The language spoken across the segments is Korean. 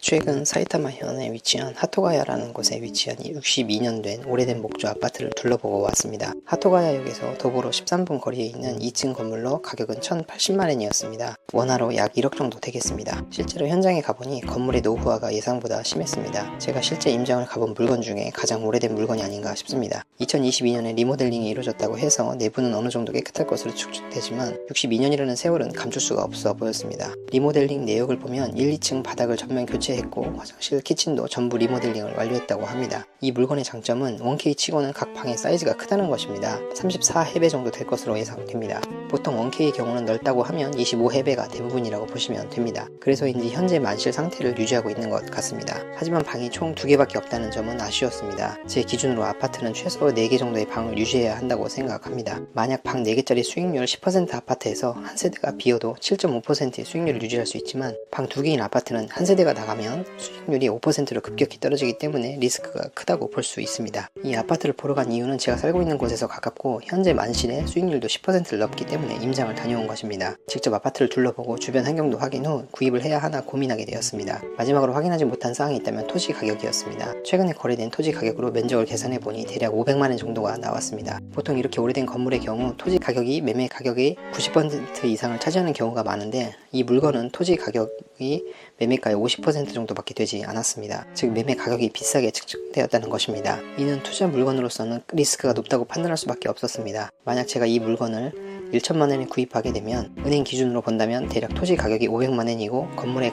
최근 사이타마 현에 위치한 하토가야라는 곳에 위치한 62년 된 오래된 목조 아파트를 둘러보고 왔습니다. 하토가야역에서 도보로 13분 거리에 있는 2층 건물로 가격은 1,080만엔이었습니다. 원화로 약 1억 정도 되겠습니다. 실제로 현장에 가보니 건물의 노후화가 예상보다 심했습니다. 제가 실제 임장을 가본 물건 중에 가장 오래된 물건이 아닌가 싶습니다. 2022년에 리모델링이 이루어졌다고 해서 내부는 어느 정도 깨끗할 것으로 추측되지만 62년이라는 세월은 감출 수가 없어 보였습니다. 리모델링 내역을 보면 1, 2층 바닥을 전면 교체했고 화장실, 키친도 전부 리모델링을 완료했다고 합니다. 이 물건의 장점은 1K 치고는 각 방의 사이즈가 크다는 것입니다. 34해배 정도 될 것으로 예상됩니다. 보통 1K의 경우는 넓다고 하면 25해배가 대부분이라고 보시면 됩니다. 그래서인지 현재 만실 상태를 유지하고 있는 것 같습니다. 하지만 방이 총 2개밖에 없다는 점은 아쉬웠습니다. 제 기준으로 아파트는 최소 4개 정도의 방을 유지해야 한다고 생각합니다. 만약 방 4개짜리 수익률 10% 아파트에서 한 세대가 비어도 7.5%의 수익률을 유지할 수 있지만 방 2개인 아파트는 한 세대가 나가면 수익률이 5%로 급격히 떨어지기 때문에 리스크가 크다고 볼 수 있습니다. 이 아파트를 보러 간 이유는 제가 살고 있는 곳에서 가깝고 현재 만실의 수익률도 10%를 넘기 때문에 임장을 다녀온 것입니다. 직접 아파트를 둘러보고 주변 환경도 확인 후 구입을 해야 하나 고민하게 되었습니다. 마지막으로 확인하지 못한 사항이 있다면 토지 가격이었습니다. 최근에 거래된 토지 가격으로 면적을 계산해보니 대략 500만원 정도가 나왔습니다. 보통 이렇게 오래된 건물의 경우 토지 가격이 매매 가격의 90% 이상을 차지하는 경우가 많은데 이 물건은 토지 가격이 매매가의 50% 정도밖에 되지 않았습니다. 즉 매매 가격이 비싸게 측정되었다는 것입니다. 이는 투자 물건으로서는 리스크가 높다고 판단할 수밖에 없었습니다. 만약 제가 이 물건을 1천만원에 구입하게 되면 은행 기준으로 본다면 대략 토지 가격이 500만원이고 건물의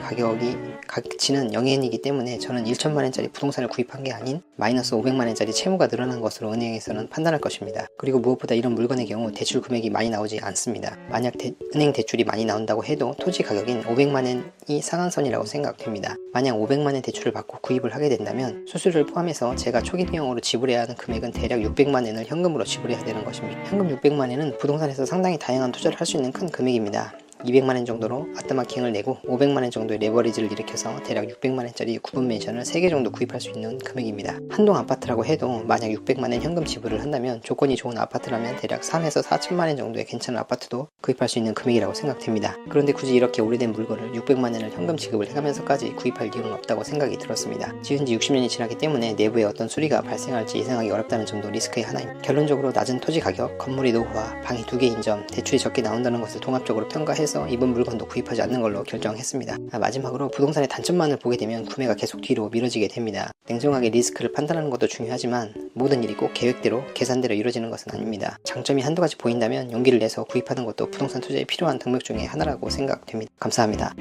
가치는 0엔이기 때문에 저는 1천만원짜리 부동산을 구입한 게 아닌 마이너스 500만원짜리 채무가 늘어난 것으로 은행에서는 판단할 것입니다. 그리고 무엇보다 이런 물건의 경우 대출 금액이 많이 나오지 않습니다. 만약 은행 대출이 많이 나온다고 해도 토지 가격인 500만원이 상한선이라고 생각됩니다. 만약 500만원 대출을 받고 구입을 하게 된다면 수수료를 포함해서 제가 초기 비용으로 지불해야 하는 금액은 대략 600만원을 현금으로 지불해야 되는 것입니다. 현금 600만원은 부동산에서 상당히 다양한 투자를 할 수 있는 큰 금액입니다. 200만원 정도로 아트마킹을 내고 500만원 정도의 레버리지를 일으켜서 대략 600만원짜리 9분 맨션을 3개 정도 구입할 수 있는 금액입니다. 한동 아파트라고 해도 만약 600만원 현금 지불을 한다면 조건이 좋은 아파트라면 대략 3에서 4천만원 정도의 괜찮은 아파트도 구입할 수 있는 금액이라고 생각됩니다. 그런데 굳이 이렇게 오래된 물건을 600만원을 현금 지급을 해가면서까지 구입할 이유는 없다고 생각이 들었습니다. 지은 지 60년이 지나기 때문에 내부에 어떤 수리가 발생할지 예상하기 어렵다는 점도 리스크의 하나입니다. 결론적으로 낮은 토지 가격, 건물의 노후화, 방이 2개인 점, 대출이 적게 나온다는 것을 종합적으로 평가해서 이번 물건도 구입하지 않는 걸로 결정했습니다. 마지막으로 부동산의 단점만을 보게 되면 구매가 계속 뒤로 미뤄지게 됩니다. 냉정하게 리스크를 판단하는 것도 중요하지만 모든 일이 꼭 계획대로 계산대로 이루어지는 것은 아닙니다. 장점이 한두 가지 보인다면 용기를 내서 구입하는 것도 부동산 투자에 필요한 동력 중에 하나라고 생각됩니다. 감사합니다.